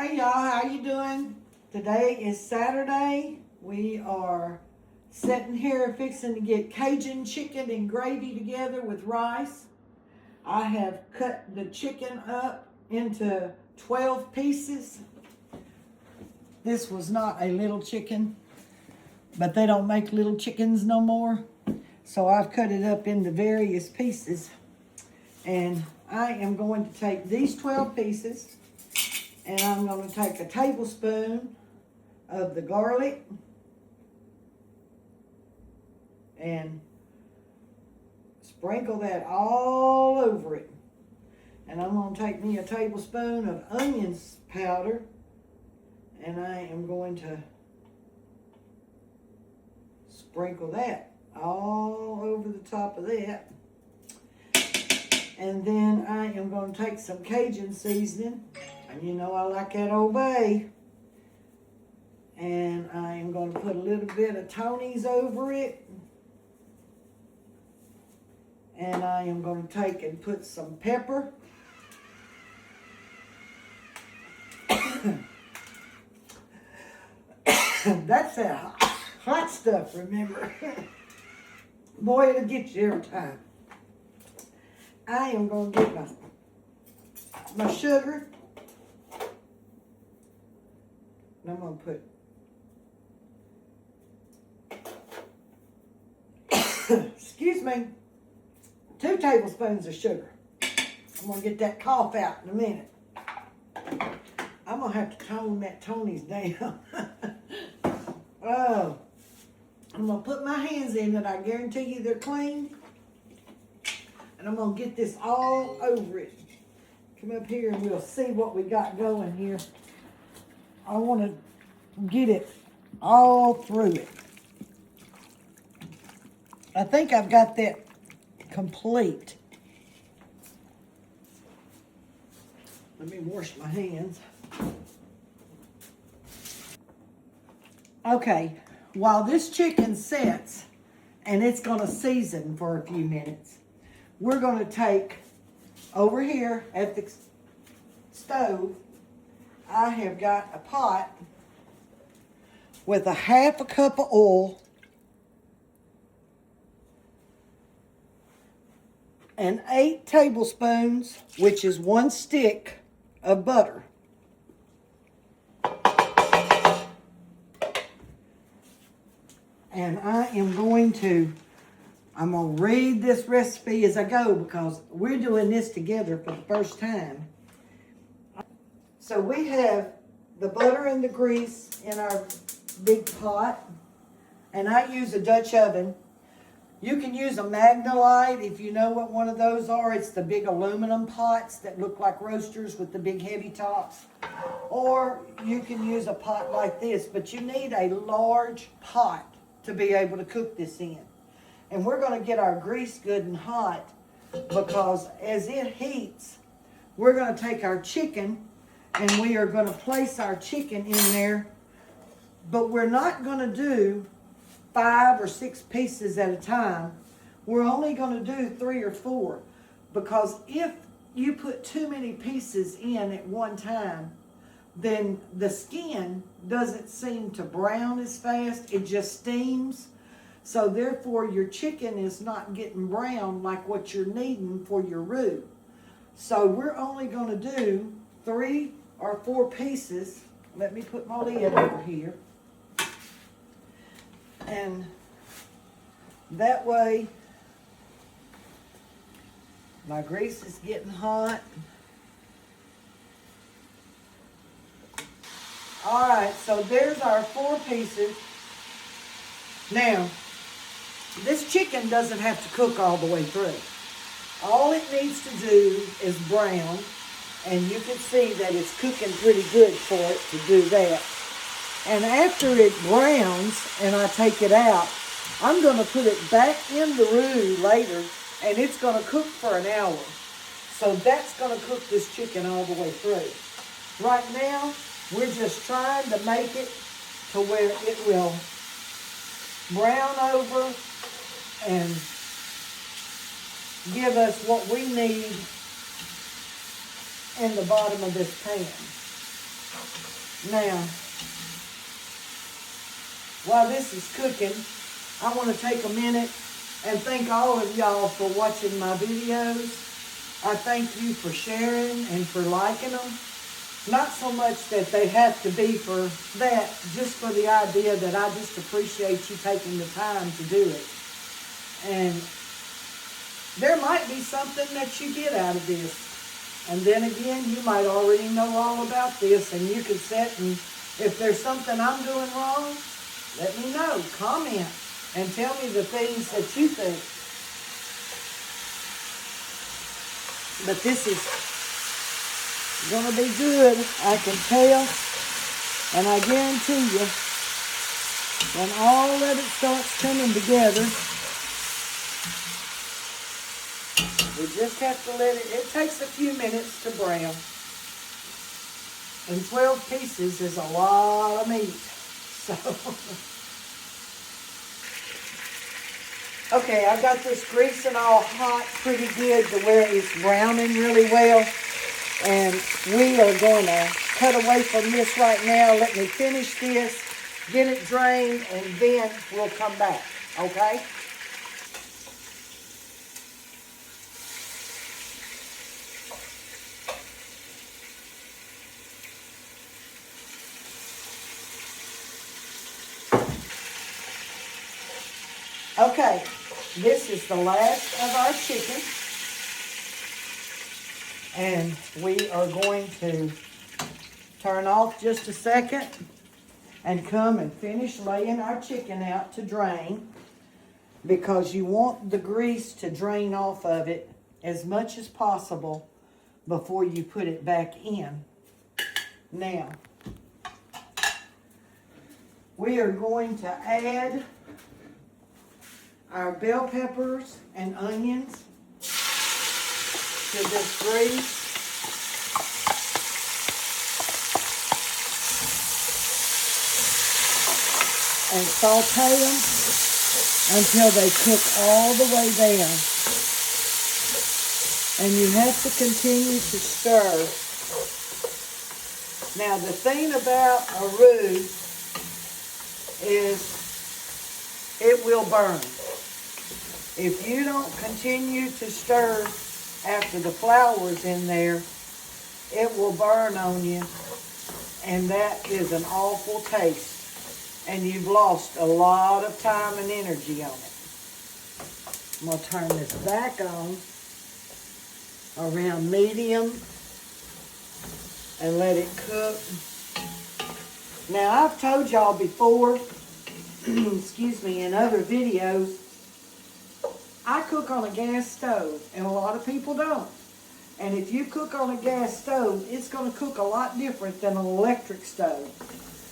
Hey y'all, how you doing? Today is Saturday. We are sitting here fixing to get Cajun chicken and gravy together with rice. I have cut the chicken up into 12 pieces. This was not a little chicken, but they don't make little chickens no more. So I've cut it up into various pieces. And I am going to take these 12 pieces and I'm going to take a tablespoon of the garlic and sprinkle that all over it. And I'm going to take me a tablespoon of onions powder and I am going to sprinkle that all over the top of that. And then I am going to take some Cajun seasoning. And you know I like that Old Bay. And I am going to put a little bit of Tony's over it. And I am going to take and put some pepper. That's that hot stuff, remember. Boy, it'll get you every time. I am going to get my sugar. And I'm going to put, excuse me, 2 tablespoons of sugar. I'm going to get that cough out in a minute. I'm going to have to tone that Tony's down. Oh, I'm going to put my hands in it. I guarantee you they're clean. And I'm going to get this all over it. Come up here and we'll see what we got going here. I want to get it all through it. I think I've got that complete. Let me wash my hands. Okay, while this chicken sets and it's going to season for a few minutes, we're going to take over here at the stove. I have got a pot with a half a cup of oil and 8 tablespoons, which is 1 stick of butter. And I'm going to read this recipe as I go because we're doing this together for the first time. So we have the butter and the grease in our big pot. And I use a Dutch oven. You can use a Magnolite if you know what one of those are. It's the big aluminum pots that look like roasters with the big heavy tops. Or you can use a pot like this, but you need a large pot to be able to cook this in. And we're going to get our grease good and hot because as it heats, we're going to take our chicken and we are going to place our chicken in there. But we're not going to do 5 or 6 pieces at a time. We're only going to do 3 or 4 because if you put too many pieces in at one time, then the skin doesn't seem to brown as fast. It just steams. So therefore your chicken is not getting brown like what you're needing for your roux. So we're only going to do 3 or 4 pieces. Let me put my lid over here. And that way my grease is getting hot. All right, so there's our 4 pieces. Now, this chicken doesn't have to cook all the way through. All it needs to do is brown, and you can see that it's cooking pretty good for it to do that. And after it browns and I take it out, I'm going to put it back in the roux later, and it's going to cook for an hour. So that's going to cook this chicken all the way through. Right now, we're just trying to make it to where it will brown over and give us what we need in the bottom of this pan. Now, while this is cooking, I want to take a minute and thank all of y'all for watching my videos. I thank you for sharing and for liking them. Not so much that they have to be for that, just for the idea that I just appreciate you taking the time to do it. And there might be something that you get out of this. And then again, you might already know all about this, and you can sit and, if there's something I'm doing wrong, let me know. Comment and tell me the things that you think. But this is going to be good, I can tell. And I guarantee you, when all of it starts coming together, we just have to let it takes a few minutes to brown. And 12 pieces is a lot of meat. So, okay, I got this greasing all hot pretty good to where it's browning really well. And we are going to cut away from this right now. Let me finish this, get it drained, and then we'll come back, okay? Okay, this is the last of our chicken. And we are going to turn off just a second and come and finish laying our chicken out to drain, because you want the grease to drain off of it as much as possible before you put it back in. Now, we are going to add our bell peppers and onions to this grease. And saute them until they cook all the way down. And you have to continue to stir. Now the thing about a roux is it will burn. If you don't continue to stir after the flour's in there, it will burn on you, and that is an awful taste. And you've lost a lot of time and energy on it. I'm going to turn this back on around medium and let it cook. Now, I've told y'all before, excuse me, in other videos, I cook on a gas stove, and a lot of people don't. And if you cook on a gas stove, it's going to cook a lot different than an electric stove.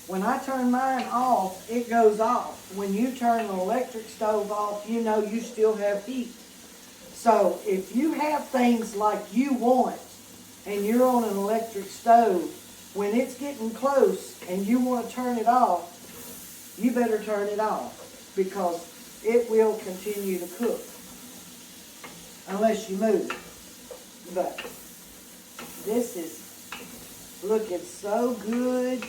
When I turn mine off, it goes off. When you turn an electric stove off, you know you still have heat. So if you have things like you want, and you're on an electric stove, when it's getting close and you want to turn it off, you better turn it off, because it will continue to cook unless you move. But this is looking so good,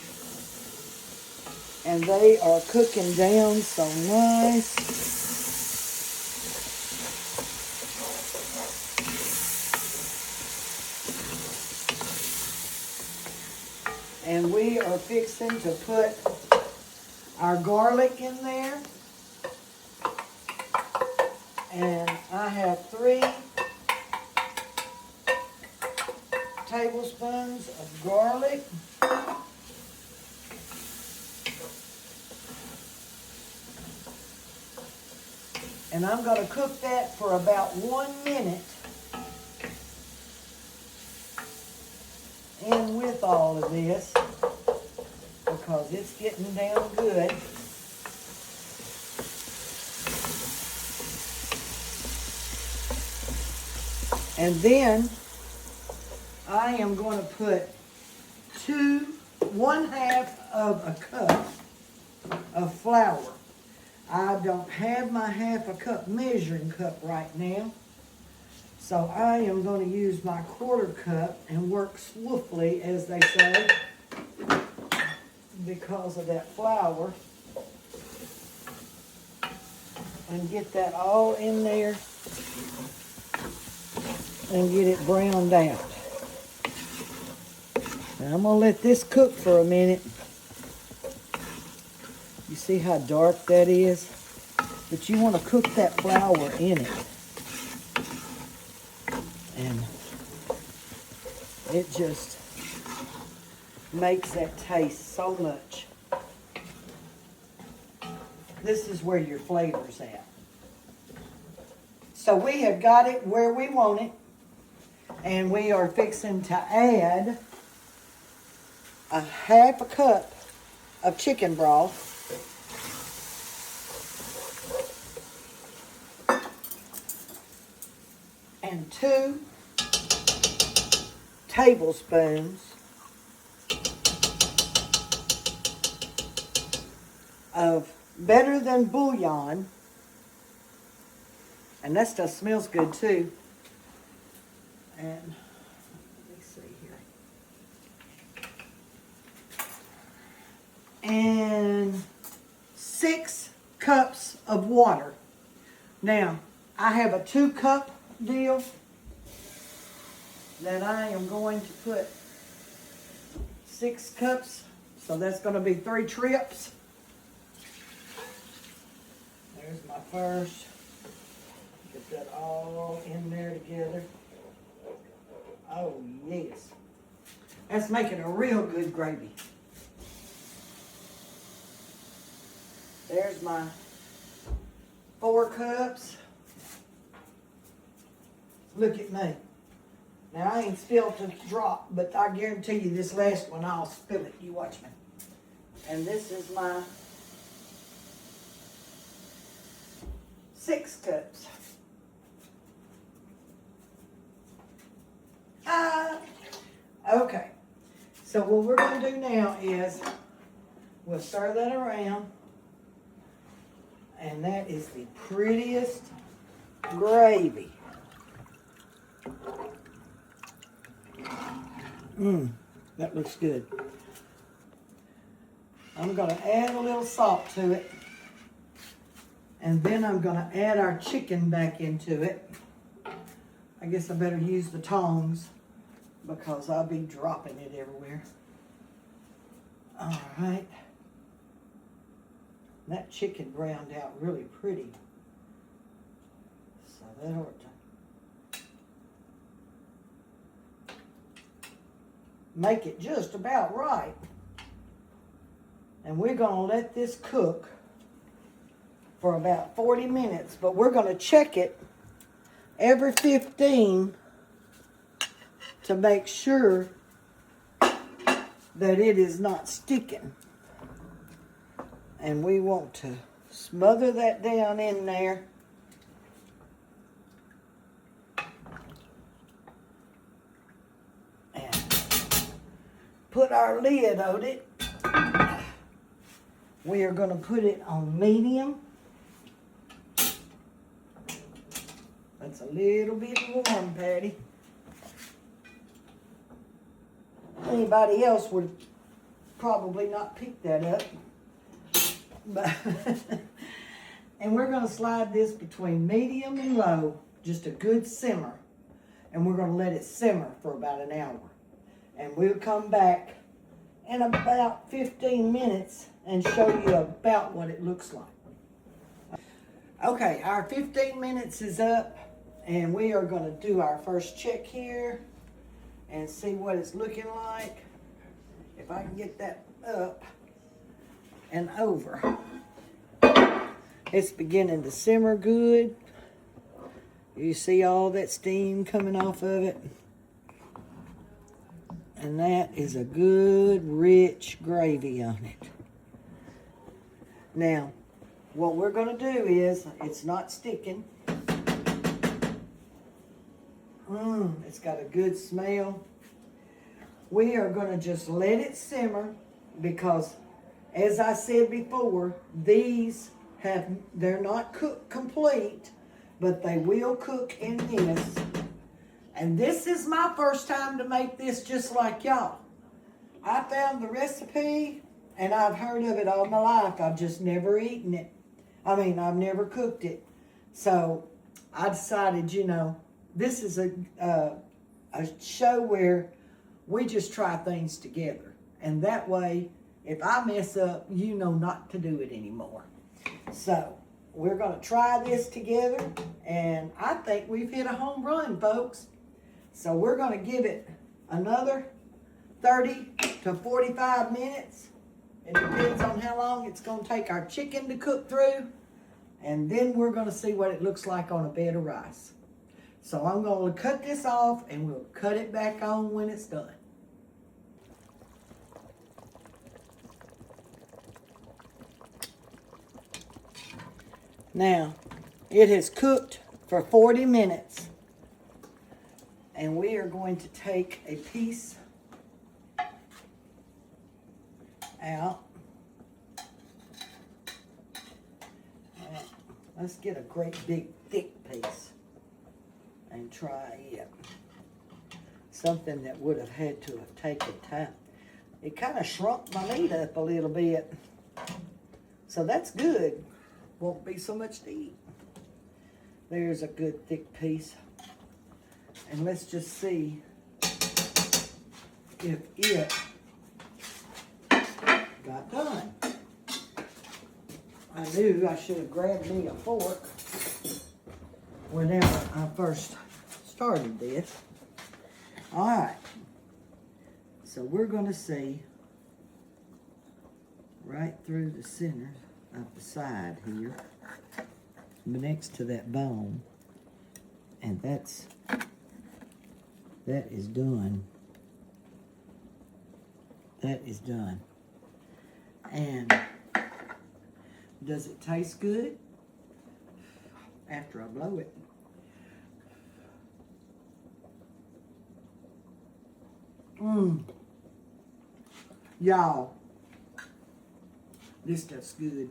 and they are cooking down so nice. And we are fixing to put our garlic in there. And I have 3 tablespoons of garlic. And I'm going to cook that for about 1 minute. In with all of this, because it's getting down good. And then I am going to put 1/2 of a cup of flour. I don't have my 1/2 cup measuring cup right now. So I am going to use my 1/4 cup and work swiftly, as they say. because of that flour. And get that all in there and get it browned out. Now I'm gonna let this cook for a minute. You see how dark that is? But you want to cook that flour in it. And it just makes that taste so much. This is where your flavor's at. So we have got it where we want it. And we are fixing to add a half a cup of chicken broth. And 2 tablespoons of better than bouillon. And that stuff smells good too. And let me see here. And 6 cups of water. Now, I have a 2-cup deal that I am going to put 6 cups. So that's going to be 3 trips. There's my first. Get that all in there together. Oh, yes. That's making a real good gravy. There's my 4 cups. Look at me. Now, I ain't spilled a drop, but I guarantee you this last one, I'll spill it. You watch me. And this is my 6 cups. Okay. So what we're going to do now is we'll stir that around. And that is the prettiest gravy. That looks good. I'm going to add a little salt to it. And then I'm going to add our chicken back into it. I guess I better use the tongs because I'll be dropping it everywhere. All right. That chicken browned out really pretty. So that ought to make it just about right. And we're going to let this cook for about 40 minutes, but we're going to check it every 15 to make sure that it is not sticking. And we want to smother that down in there. And put our lid on it. We are going to put it on medium. That's a little bit warm, Patty. Anybody else would probably not pick that up. But and we're going to slide this between medium and low, just a good simmer. And we're going to let it simmer for about an hour. And we'll come back in about 15 minutes and show you about what it looks like. Okay, our 15 minutes is up, and we are going to do our first check here and see what it's looking like. If I can get that up and over. It's beginning to simmer good. You see all that steam coming off of it. And that is a good, rich gravy on it. Now, what we're going to do is, it's not sticking. It's got a good smell. We are going to just let it simmer because, as I said before, they're not cooked complete, but they will cook in this. And this is my first time to make this just like y'all. I found the recipe And I've heard of it all my life. I've just never eaten it. I mean, I've never cooked it. So I decided, you know, this is a show where we just try things together. And that way, if I mess up, you know not to do it anymore. So we're going to try this together. And I think we've hit a home run, folks. So we're going to give it another 30 to 45 minutes. It depends on how long it's going to take our chicken to cook through. And then we're going to see what it looks like on a bed of rice. So I'm going to cut this off and we'll cut it back on when it's done. Now, it has cooked for 40 minutes. And we are going to take a piece out. Let's get a great big thick piece and try it. Something that would have had to have taken time. It kind of shrunk my meat up a little bit. So that's good. Won't be so much to eat. There's a good thick piece. And let's just see if it got done. I knew I should have grabbed me a fork whenever I first started this. All right. So we're going to see right through the center of the side here, next to that bone. And that is done. That is done. And does it taste good? After I blow it. Y'all, this stuff's good.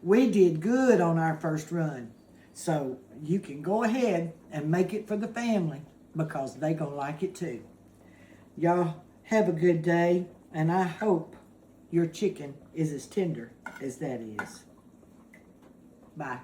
We did good on our first run. So you can go ahead and make it for the family because they gonna like it too. Y'all have a good day, and I hope your chicken is as tender as that is. Bye.